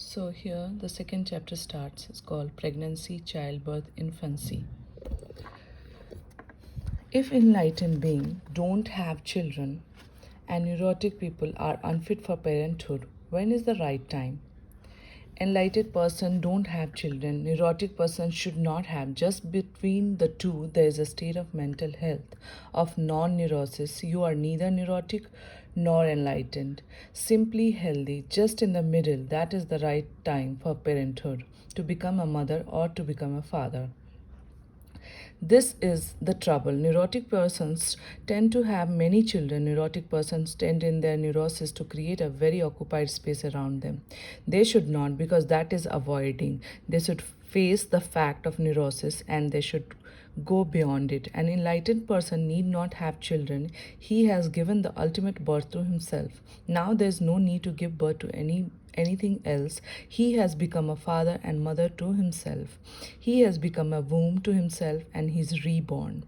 So here the second chapter starts. It's called Pregnancy, Childbirth, Infancy. If enlightened beings don't have children and neurotic people are unfit for parenthood, when is the right time? Enlightened person don't have children, neurotic person should not have. Just between the two there is a state of mental health of non-neurosis. You are neither neurotic nor enlightened, simply healthy, just in the middle. That is the right time for parenthood, to become a mother or to become a father. This is the trouble. Neurotic persons tend to have many children. Neurotic persons tend in their neurosis to create a very occupied space around them. They should not, because that is avoiding. They should face the fact of neurosis and they should go beyond it. An enlightened person need not have children. He has given the ultimate birth to himself. Now there is no need to give birth to anything else. He has become a father and mother to himself. He has become a womb to himself and he is reborn.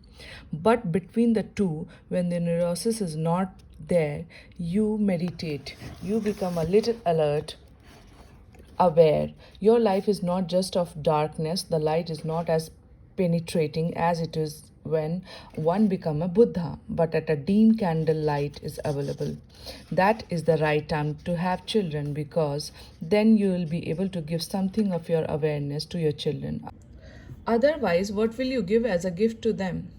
But between the two, when the neurosis is not there, you meditate. You become a little alert, aware. Your life is not just of darkness. The light is not as penetrating as it is when one become a Buddha, but at a dim candle light is available. That is the right time to have children, because then you will be able to give something of your awareness to your children. Otherwise, what will you give as a gift to them?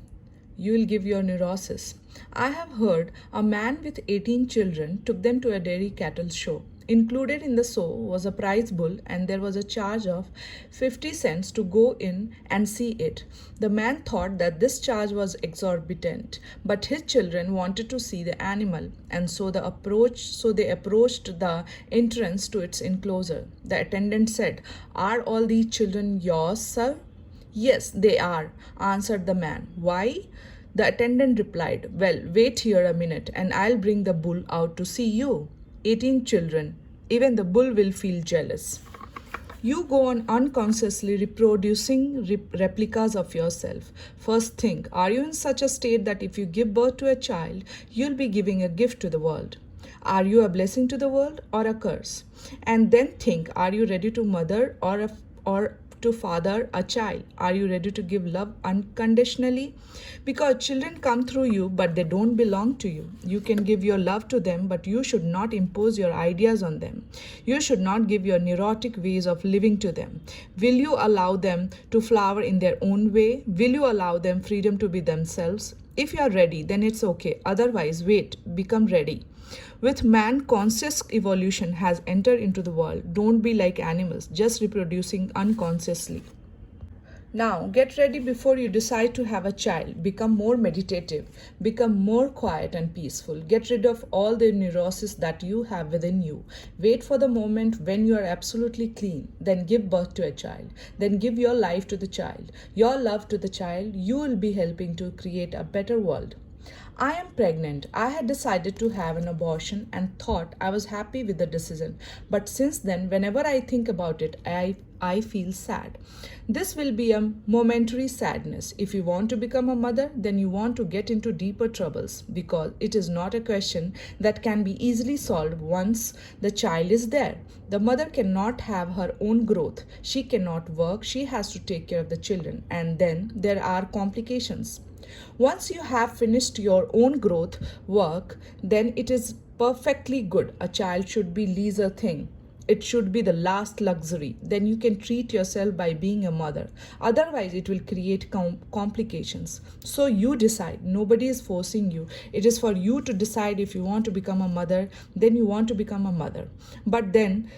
You will give your neurosis. I have heard a man with 18 children took them to a dairy cattle show. Included in the show was a prize bull, and there was a charge of 50 cents to go in and see it. The man thought that this charge was exorbitant, but his children wanted to see the animal, and so they approached the entrance to its enclosure. The attendant said, "Are all these children yours, sir?" "Yes, they are," answered the man. "Why?" The attendant replied, "Well, wait here a minute and I'll bring the bull out to see you." 18 children. Even the bull will feel jealous. You go on unconsciously reproducing replicas of yourself. First think, are you in such a state that if you give birth to a child, you'll be giving a gift to the world? Are you a blessing to the world or a curse? And then think, are you ready to mother or to father a child? Are you ready to give love unconditionally? Because children come through you, but they don't belong to you. You can give your love to them, but you should not impose your ideas on them. You should not give your neurotic ways of living to them. Will you allow them to flower in their own way? Will you allow them freedom to be themselves? If you are ready, then it's okay. Otherwise, wait, become ready. With man, conscious evolution has entered into the world. Don't be like animals, just reproducing unconsciously. Now, get ready before you decide to have a child. Become more meditative, become more quiet and peaceful. Get rid of all the neurosis that you have within you. Wait for the moment when you are absolutely clean. Then give birth to a child. Then give your life to the child. Your love to the child. You will be helping to create a better world. I am pregnant. I had decided to have an abortion and thought I was happy with the decision. But since then, whenever I think about it, I feel sad. This will be a momentary sadness. If you want to become a mother, then you want to get into deeper troubles, because it is not a question that can be easily solved once the child is there. The mother cannot have her own growth. She cannot work. She has to take care of the children. And then there are complications. Once you have finished your own growth work, then it is perfectly good. A child should be leisure thing. It should be the last luxury. Then you can treat yourself by being a mother. Otherwise, it will create complications. So you decide. Nobody is forcing you. It is for you to decide. If you want to become a mother, then you want to become a mother. But then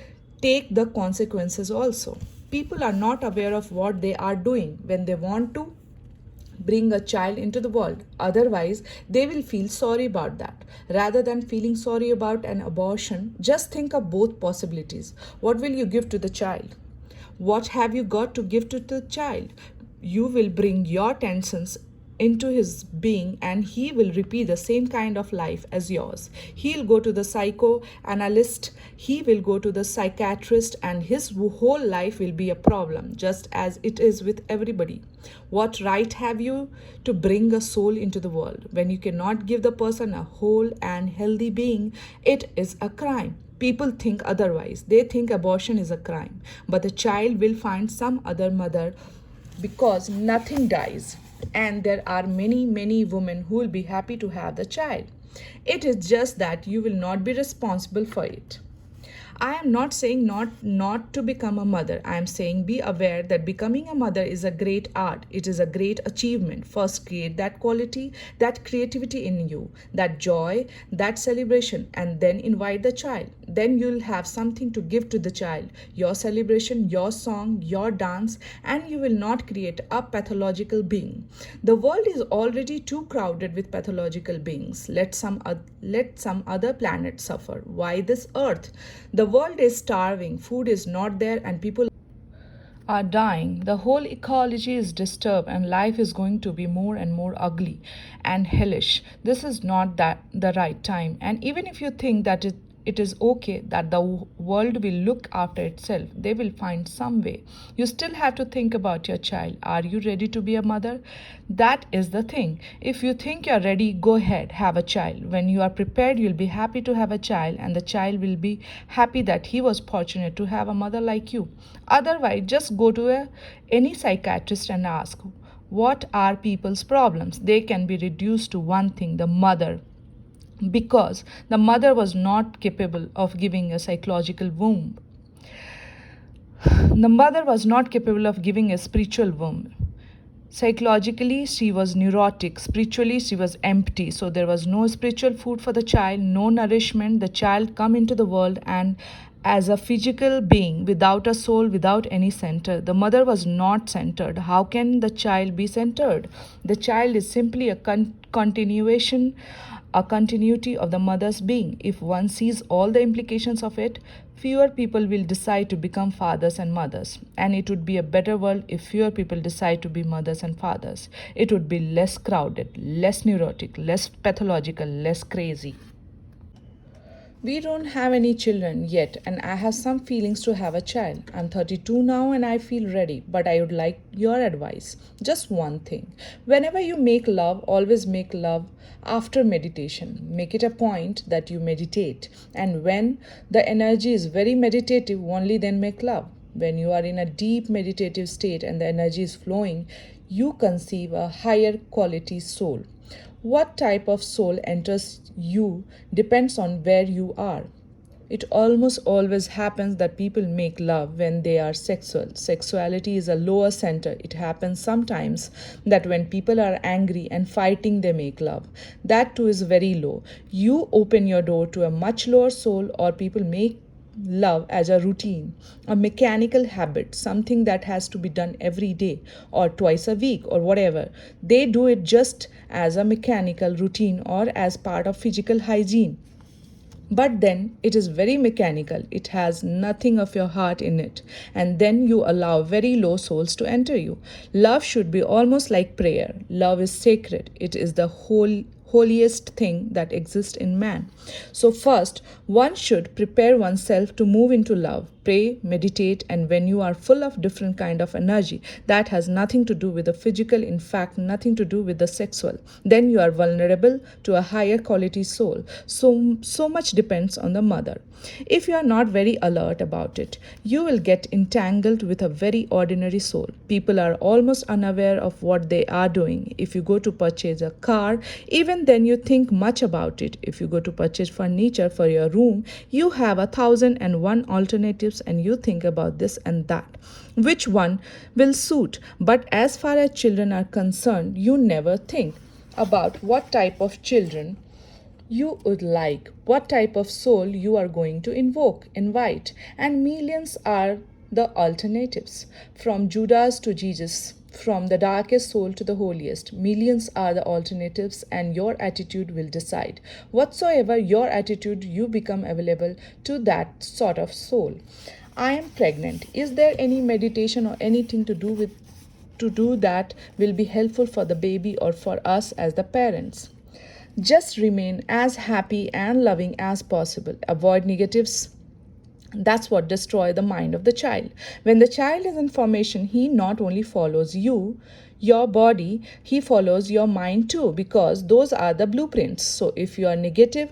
take the consequences also. People are not aware of what they are doing when they want to bring a child into the world. Otherwise, they will feel sorry about that. Rather than feeling sorry about an abortion, just think of both possibilities. What will you give to the child? What have you got to give to the child? You will bring your tensions into his being, and he will repeat the same kind of life as yours. He'll go to the psychoanalyst, he will go to the psychiatrist, and his whole life will be a problem, just as it is with everybody. What right have you to bring a soul into the world? When you cannot give the person a whole and healthy being, it is a crime. People think otherwise. They think abortion is a crime, but the child will find some other mother because nothing dies. And there are many, many women who will be happy to have the child. It is just that you will not be responsible for it. I am not saying not to become a mother. I am saying be aware that becoming a mother is a great art. It is a great achievement. First create that quality, that creativity in you, that joy, that celebration, and then invite the child. Then you'll have something to give to the child. Your celebration, your song, your dance, and you will not create a pathological being. The world is already too crowded with pathological beings. Let some other planet suffer. Why this earth? The world is starving, food is not there, and people are dying. The whole ecology is disturbed, and life is going to be more and more ugly and hellish. This is not that the right time. And even if you think that it is okay that the world will look after itself, they will find some way. You still have to think about your child. Are you ready to be a mother? That is the thing. If you think you're ready, go ahead, have a child. When you are prepared, you'll be happy to have a child, and the child will be happy that he was fortunate to have a mother like you. Otherwise, just go to any psychiatrist and ask, what are people's problems? They can be reduced to one thing: the mother, because the mother was not capable of giving a psychological womb. The mother was not capable of giving a spiritual womb. Psychologically, she was neurotic. Spiritually, she was empty. So there was no spiritual food for the child, no nourishment. The child come into the world and as a physical being without a soul, without any center. The mother was not centered. How can the child be centered? The child is simply a continuation, a continuity of the mother's being. If one sees all the implications of it, fewer people will decide to become fathers and mothers. And it would be a better world if fewer people decide to be mothers and fathers. It would be less crowded, less neurotic, less pathological, less crazy. We don't have any children yet, and I have some feelings to have a child. I'm 32 now and I feel ready, but I would like your advice. Just one thing. Whenever you make love, always make love after meditation. Make it a point that you meditate. And when the energy is very meditative, only then make love. When you are in a deep meditative state and the energy is flowing, you conceive a higher quality soul. What type of soul enters you depends on where you are. It almost always happens that people make love when they are sexual. Sexuality is a lower center. It happens sometimes that when people are angry and fighting, they make love. That too is very low. You open your door to a much lower soul, or people make love as a routine, a mechanical habit, something that has to be done every day or twice a week or whatever. They do it just as a mechanical routine or as part of physical hygiene. But then it is very mechanical, it has nothing of your heart in it, and then you allow very low souls to enter you. Love should be almost like prayer. Love is sacred, it is the holiest thing that exists in man. So, first, one should prepare oneself to move into love. Pray, meditate, and when you are full of different kind of energy that has nothing to do with the physical, in fact nothing to do with the sexual, then you are vulnerable to a higher quality soul. So much depends on the mother. If you are not very alert about it, you will get entangled with a very ordinary soul. People are almost unaware of what they are doing. If you go to purchase a car, even then you think much about it. If you go to purchase furniture for your room, you have 1,001 alternatives and you think about this and that. Which one will suit? But as far as children are concerned, you never think about what type of children you would like, what type of soul you are going to invite, and millions are the alternatives. From Judas to Jesus, from the darkest soul to the holiest, millions are the alternatives, and your attitude will decide. Whatsoever your attitude, you become available to that sort of soul. I am pregnant. Is there any meditation or anything to do that will be helpful for the baby or for us as the parents? Just remain as happy and loving as possible. Avoid negatives. That's what destroys the mind of the child. When the child is in formation, he not only follows you, your body, he follows your mind too, because those are the blueprints. So if you are negative,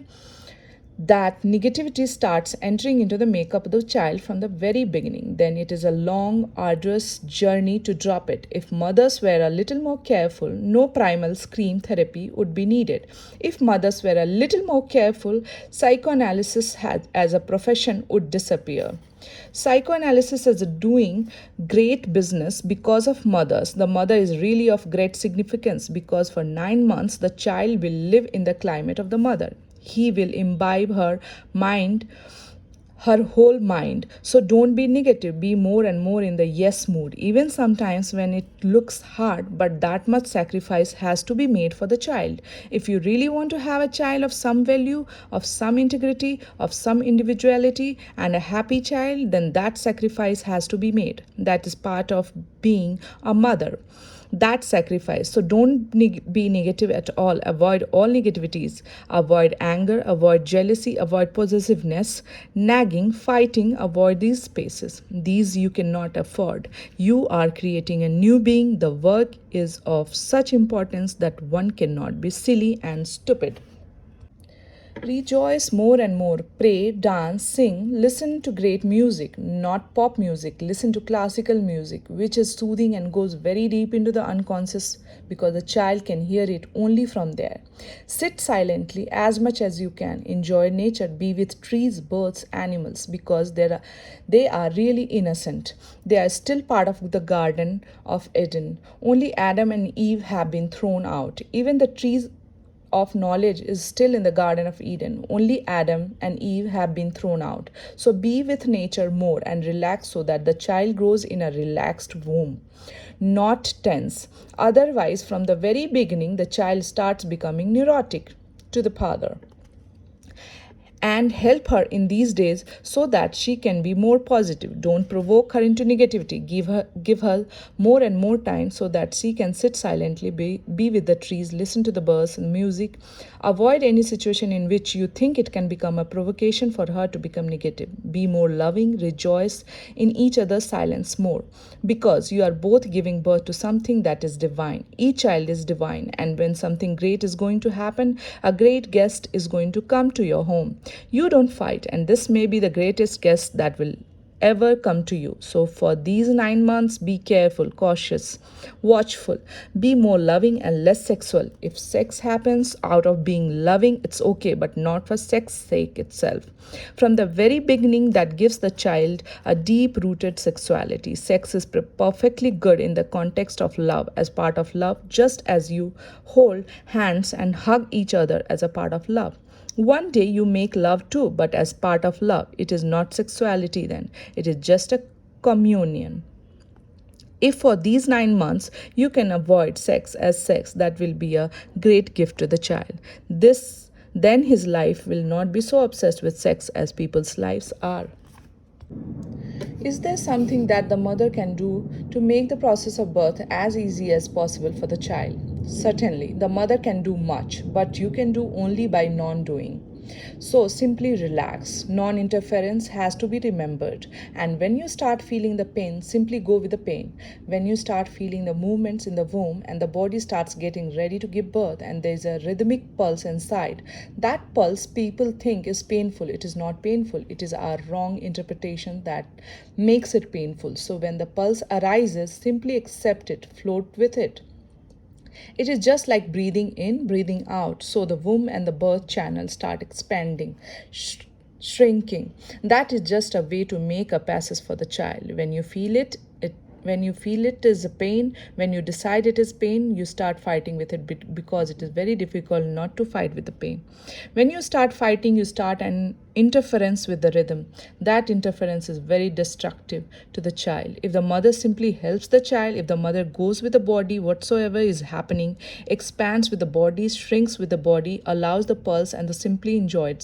that negativity starts entering into the makeup of the child from the very beginning. Then it is a long, arduous journey to drop it. If mothers were a little more careful, no primal scream therapy would be needed. If mothers were a little more careful, psychoanalysis as a profession would disappear. Psychoanalysis is doing great business because of mothers. The mother is really of great significance because for 9 months the child will live in the climate of the mother. He will imbibe her whole mind. So don't be negative, be more and more in the yes mood, even sometimes when it looks hard, but that much sacrifice has to be made for the child. If you really want to have a child of some value, of some integrity, of some individuality, and a happy child, then that sacrifice has to be made. That is part of being a mother, that sacrifice. So don't be negative at all. Avoid all negativities. Avoid anger, avoid jealousy, avoid possessiveness, nagging, fighting. Avoid these spaces. These you cannot afford. You are creating a new being. The work is of such importance that one cannot be silly and stupid. Rejoice more and more. Pray, dance, sing, listen to great music, not pop music. Listen to classical music, which is soothing and goes very deep into the unconscious because the child can hear it only from there. Sit silently as much as you can. Enjoy nature. Be with trees, birds, animals because they are really innocent. They are still part of the Garden of Eden. Only Adam and Eve have been thrown out. Even the trees of knowledge is still in the Garden of Eden. Only Adam and Eve have been thrown out. So be with nature more and relax so that the child grows in a relaxed womb, not tense. Otherwise, from the very beginning, the child starts becoming neurotic to the father, and help her in these days so that she can be more positive. Don't provoke her into negativity. Give her more and more time so that she can sit silently, be with the trees, listen to the birds and music. Avoid any situation in which you think it can become a provocation for her to become negative. Be more loving, rejoice in each other's silence more, because you are both giving birth to something that is divine. Each child is divine, and when something great is going to happen, a great guest is going to come to your home. You don't fight, and this may be the greatest guest that will ever come to you. So, for these 9 months, be careful, cautious, watchful, be more loving and less sexual. If sex happens out of being loving, it's okay, but not for sex sake itself. From the very beginning, that gives the child a deep rooted sexuality. Sex is perfectly good in the context of love, as part of love, just as you hold hands and hug each other as a part of love. One day you make love too, but as part of love. It is not sexuality then, it is just a communion. If for these 9 months you can avoid sex as sex, that will be a great gift to the child. Then his life will not be so obsessed with sex as people's lives are. Is there something that the mother can do to make the process of birth as easy as possible for the child? Certainly, the mother can do much, but you can do only by non doing. So simply relax. Non interference has to be remembered. And when you start feeling the pain, simply go with the pain. When you start feeling the movements in the womb and the body starts getting ready to give birth, and there's a rhythmic pulse inside, that pulse people think is painful. It is not painful. It is our wrong interpretation that makes it painful. So when the pulse arises, simply accept it, float with it. It is just like breathing in, breathing out. So the womb and the birth channel start expanding, shrinking. That is just a way to make a passage for the child. When you feel it is a pain, when you decide it is pain, you start fighting with it because it is very difficult not to fight with the pain. When you start fighting, you start an interference with the rhythm. That interference is very destructive to the child. If the mother simply helps the child, if the mother goes with the body, whatsoever is happening, expands with the body, shrinks with the body, allows the pulse and the simply enjoy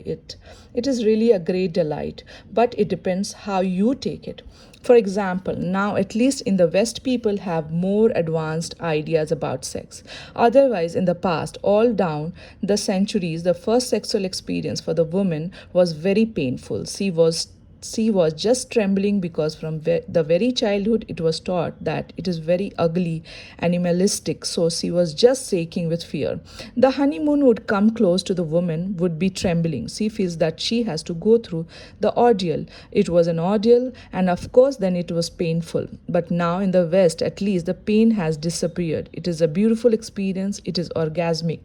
it. It is really a great delight, but it depends how you take it. For example, now at least in the West, people have more advanced ideas about sex. Otherwise, in the past, all down the centuries, the first sexual experience for the woman was very painful. She was she was just trembling because from the very childhood it was taught that it is very ugly, animalistic, so she was just shaking with fear. The honeymoon would come close to the woman, would be trembling. She feels that she has to go through the ordeal. It was an ordeal, and of course, then it was painful. But now in the West, at least, the pain has disappeared. It is a beautiful experience, it is orgasmic.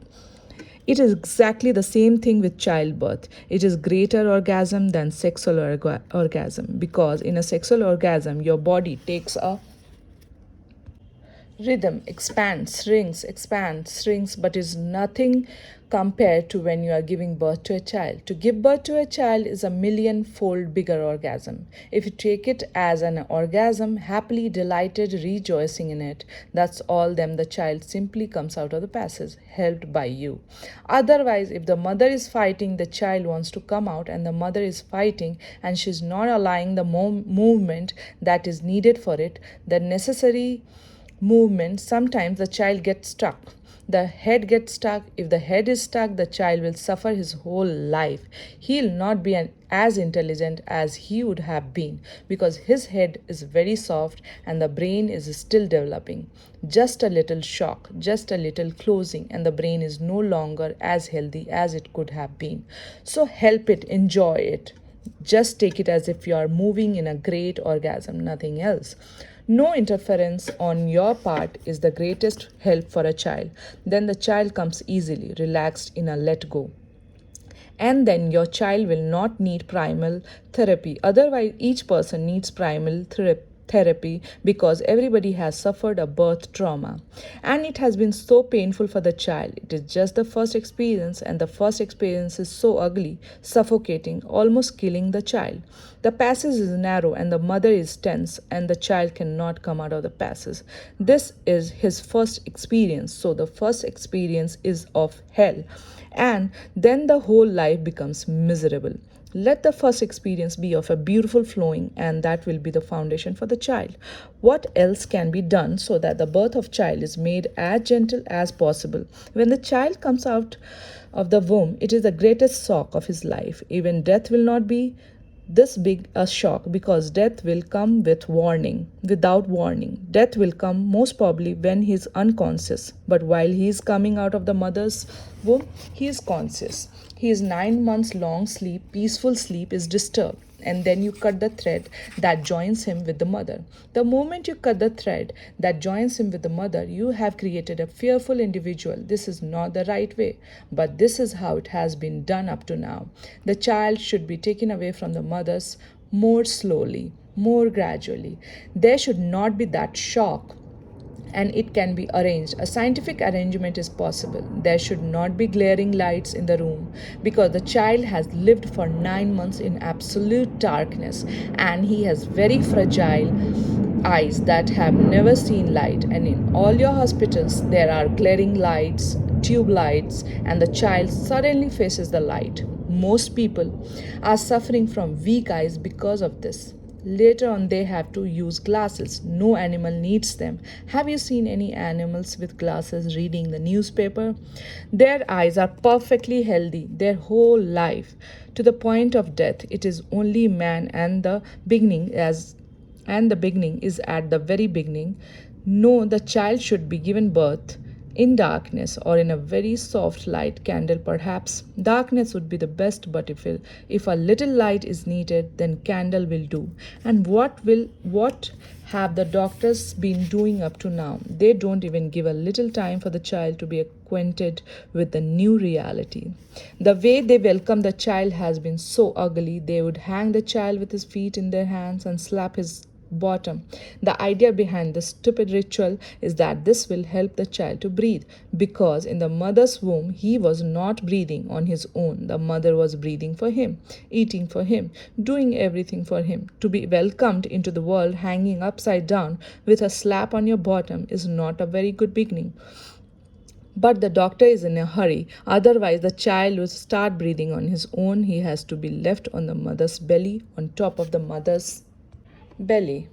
It is exactly the same thing with childbirth. It is greater orgasm than sexual orgasm because in a sexual orgasm, your body takes a rhythm, expands, shrinks, but is nothing compared to when you are giving birth to a child. To give birth to a child is a million fold bigger orgasm. If you take it as an orgasm, happily, delighted, rejoicing in it, that's all then the child simply comes out of the passage, helped by you. Otherwise, if the mother is fighting, the child wants to come out, and the mother is fighting and she's not allowing the movement that is needed for it, the necessary movement, sometimes the child gets stuck. The head gets stuck. If the head is stuck, the child will suffer his whole life. He'll not be as intelligent as he would have been because his head is very soft and the brain is still developing. Just a little shock, just a little closing, and the brain is no longer as healthy as it could have been. So help it, enjoy it. Just take it as if you are moving in a great orgasm, nothing else. No interference on your part is the greatest help for a child. Then the child comes easily, relaxed in a let go. And then your child will not need primal therapy. Otherwise, each person needs primal therapy because everybody has suffered a birth trauma and it has been so painful for the child. It is just the first experience, and the first experience is so ugly, suffocating, almost killing the child. The passage is narrow and the mother is tense and the child cannot come out of the passage. This is his first experience, so the first experience is of hell, and then the whole life becomes miserable. Let the first experience be of a beautiful flowing, and that will be the foundation for the child. What else can be done so that the birth of child is made as gentle as possible? When the child comes out of the womb, it is the greatest shock of his life. Even death will not be this big a shock because death will come without warning. Death will come most probably when he is unconscious, but while he is coming out of the mother's womb, he is conscious. His 9 months long sleep, peaceful sleep, is disturbed, and then you cut the thread that joins him with the mother. The moment you cut the thread that joins him with the mother, you have created a fearful individual. This is not the right way, but this is how it has been done up to now. The child should be taken away from the mothers more slowly, more gradually. There should not be that shock, and it can be arranged. A scientific arrangement is possible. There should not be glaring lights in the room because the child has lived for 9 months in absolute darkness and he has very fragile eyes that have never seen light. And in all your hospitals, there are glaring lights, tube lights, and the child suddenly faces the light. Most people are suffering from weak eyes because of this. Later on, they have to use glasses. No animal needs them. Have you seen any animals with glasses reading the newspaper? Their eyes are perfectly healthy their whole life to the point of death. It is only man, and the beginning is at the very beginning. No, the child should be given birth in darkness or in a very soft light candle perhaps. Darkness would be the best, but if a little light is needed, then candle will do. And what have the doctors been doing up to now? They don't even give a little time for the child to be acquainted with the new reality. The way they welcome the child has been so ugly. They would hang the child with his feet in their hands and slap his bottom. The idea behind this stupid ritual is that this will help the child to breathe because in the mother's womb he was not breathing on his own. The mother was breathing for him, eating for him, doing everything for him. To be welcomed into the world hanging upside down with a slap on your bottom is not a very good beginning. But the doctor is in a hurry, otherwise, the child will start breathing on his own. He has to be left on the mother's belly, on top of the mother's belly.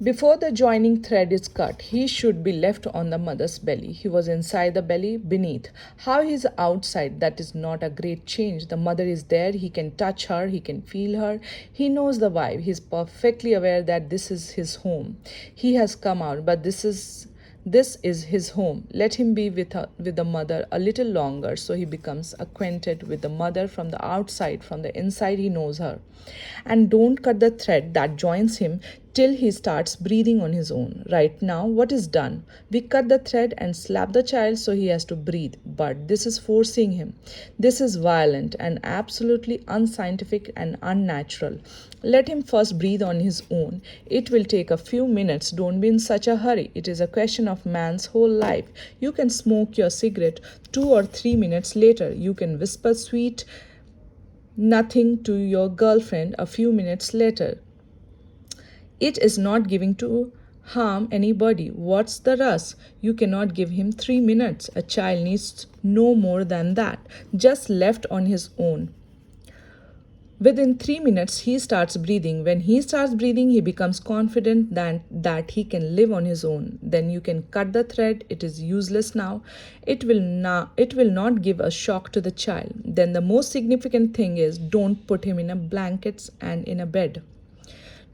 Before the joining thread is cut, he should be left on the mother's belly. He was inside the belly, beneath. How he is outside, that is not a great change. The mother is there, he can touch her, he can feel her. He knows the vibe. He is perfectly aware that this is his home. He has come out, but this is his home. Let him be with the mother a little longer so he becomes acquainted with the mother from the outside. From the inside, he knows her. And don't cut the thread that joins him till he starts breathing on his own. Right now, what is done? We cut the thread and slap the child so he has to breathe. But this is forcing him. This is violent and absolutely unscientific and unnatural. Let him first breathe on his own. It will take a few minutes. Don't be in such a hurry. It is a question of man's whole life. You can smoke your cigarette 2 or 3 minutes later. You can whisper sweet nothing to your girlfriend a few minutes later. It is not giving to harm anybody. What's the rush? You cannot give him 3 minutes. A child needs no more than that, just left on his own. Within 3 minutes, he starts breathing. When he starts breathing, he becomes confident that he can live on his own. Then you can cut the thread. It is useless now. It will not give a shock to the child. Then the most significant thing is don't put him in a blankets and in a bed.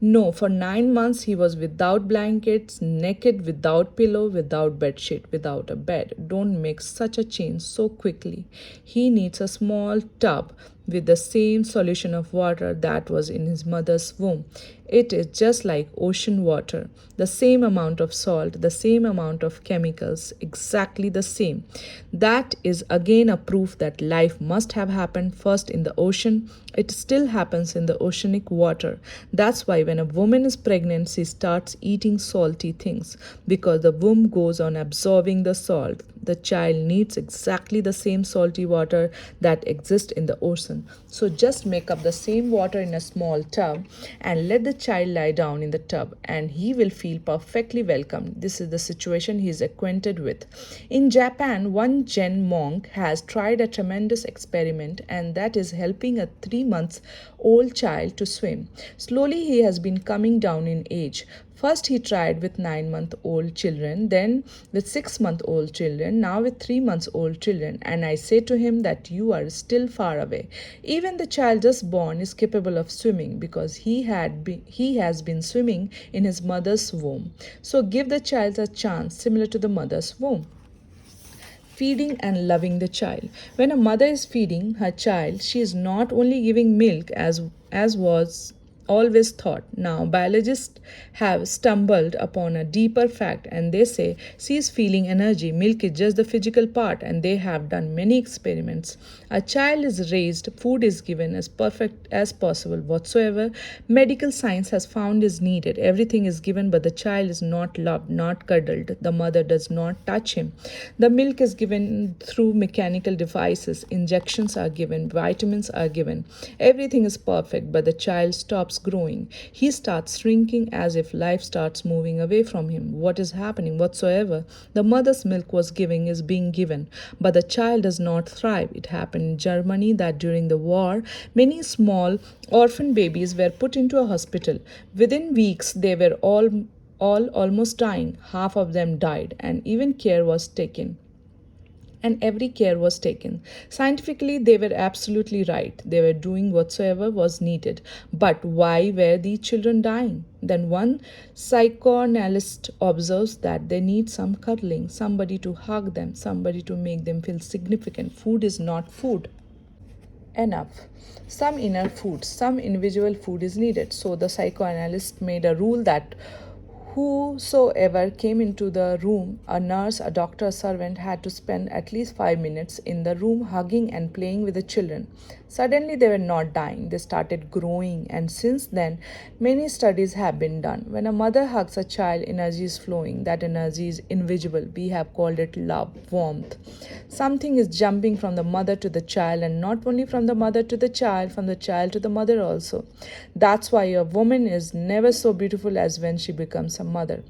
No, for 9 months he was without blankets, naked, without pillow, without bedsheet, without a bed. Don't make such a change so quickly. He needs a small tub with the same solution of water that was in his mother's womb. It is just like ocean water. The same amount of salt, the same amount of chemicals, exactly the same. That is again a proof that life must have happened first in the ocean. It still happens in the oceanic water. That's why when a woman is pregnant, she starts eating salty things because the womb goes on absorbing the salt. The child needs exactly the same salty water that exists in the ocean. So just make up the same water in a small tub and let the child lie down in the tub and he will feel perfectly welcome. This is the situation he is acquainted with. In Japan, one Zen monk has tried a tremendous experiment, and that is helping a 3 months old child to swim. Slowly he has been coming down in age. First, he tried with 9 month old children, then with 6 month old children, now with 3 months old children. And I say to him that you are still far away. Even the child just born is capable of swimming because he has been swimming in his mother's womb. So give the child a chance similar to the mother's womb. Feeding and loving the child. When a mother is feeding her child, she is not only giving milk as was always thought. Now, biologists have stumbled upon a deeper fact and they say she is feeling energy. Milk is just the physical part, and they have done many experiments. A child is raised, food is given as perfect as possible. Whatsoever medical science has found is needed, everything is given, but the child is not loved, not cuddled. The mother does not touch him. The milk is given through mechanical devices, injections are given, vitamins are given. Everything is perfect, but the child stops growing. He starts shrinking as if life starts moving away from him. What is happening? Whatsoever the mother's milk was giving is being given, but the child does not thrive. It happened in Germany that during the war, many small orphan babies were put into a hospital. Within weeks, they were all almost dying. Half of them died, and even care was taken. And every care was taken. Scientifically, they were absolutely right. They were doing whatsoever was needed. But why were these children dying? Then one psychoanalyst observes that they need some cuddling, somebody to hug them, somebody to make them feel significant. Food is not food enough. Some inner food, some individual food is needed. So the psychoanalyst made a rule that whosoever came into the room, a nurse, a doctor, a servant, had to spend at least 5 minutes in the room hugging and playing with the children. Suddenly, they were not dying, they started growing, and since then, many studies have been done. When a mother hugs a child, energy is flowing. That energy is invisible. We have called it love, warmth. Something is jumping from the mother to the child, and not only from the mother to the child, from the child to the mother also. That's why a woman is never so beautiful as when she becomes a mother.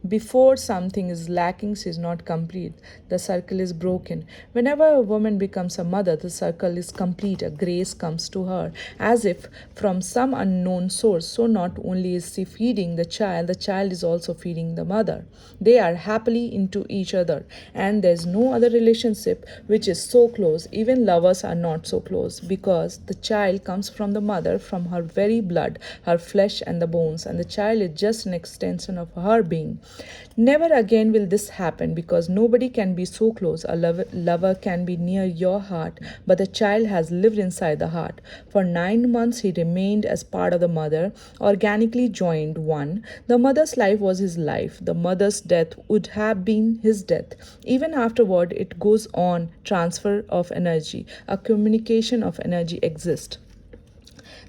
Before something is lacking, she is not complete. The circle is broken. Whenever a woman becomes a mother, the circle is complete. A grace comes to her as if from some unknown source. So not only is she feeding the child is also feeding the mother. They are happily into each other, and there's no other relationship which is so close. Even lovers are not so close because the child comes from the mother, from her very blood, her flesh and the bones, and the child is just an extension of her being. Never again will this happen because nobody can be so close. A lover can be near your heart, but the child has lived inside the heart. For 9 months, he remained as part of the mother, organically joined one. The mother's life was his life. The mother's death would have been his death. Even afterward, it goes on. Transfer of energy, a communication of energy exists.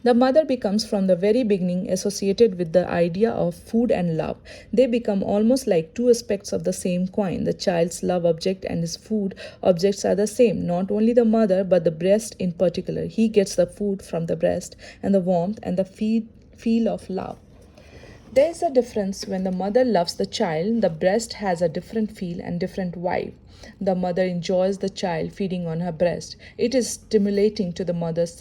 The mother becomes from the very beginning associated with the idea of food and love. They become almost like two aspects of the same coin. The child's love object and his food objects are the same. Not only the mother, but the breast in particular. He gets the food from the breast and the warmth and the feel of love. There is a difference when the mother loves the child, the breast has a different feel and different vibe. The mother enjoys the child feeding on her breast. It is stimulating to the mother's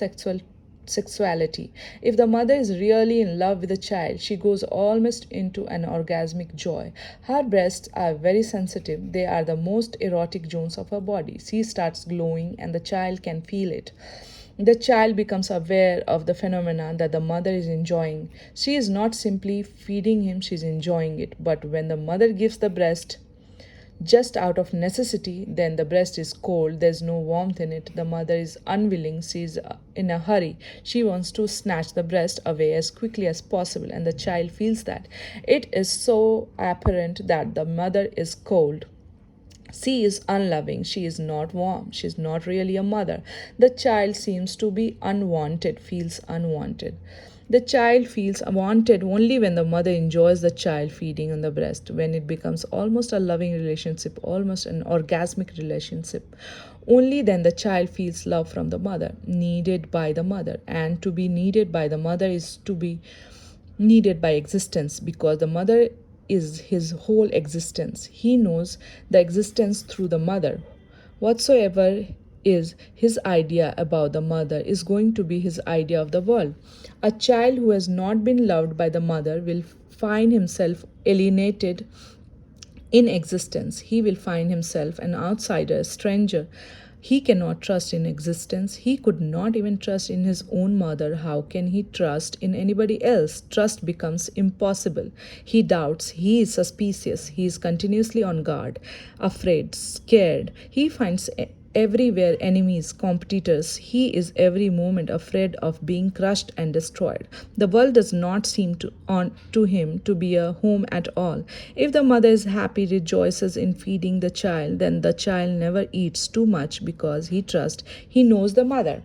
sexuality. If the mother is really in love with the child, she goes almost into an orgasmic joy. Her breasts are very sensitive. They are the most erotic zones of her body. She starts glowing and the child can feel it. The child becomes aware of the phenomena that the mother is enjoying. She is not simply feeding him, she is enjoying it. But when the mother gives the breast just out of necessity, then the breast is cold, there's no warmth in it. The mother is unwilling, she is in a hurry. She wants to snatch the breast away as quickly as possible, and the child feels that. It is so apparent that the mother is cold. She is unloving, she is not warm, she is not really a mother. The child seems to be unwanted, feels unwanted. The child feels wanted only when the mother enjoys the child feeding on the breast, when it becomes almost a loving relationship, almost an orgasmic relationship. Only then the child feels love from the mother, needed by the mother. And to be needed by the mother is to be needed by existence because the mother is his whole existence. He knows the existence through the mother. Whatsoever is his idea about the mother is going to be his idea of the world. A child who has not been loved by the mother will find himself alienated in existence. He will find himself an outsider, a stranger. He cannot trust in existence. He could not even trust in his own mother. How can he trust in anybody else? Trust becomes impossible. He doubts. He is suspicious. He is continuously on guard, afraid, scared. He finds everywhere enemies, competitors. He is every moment afraid of being crushed and destroyed. The world does not seem to him to be a home at all. If the mother is happy, rejoices in feeding the child, then the child never eats too much because he knows the mother.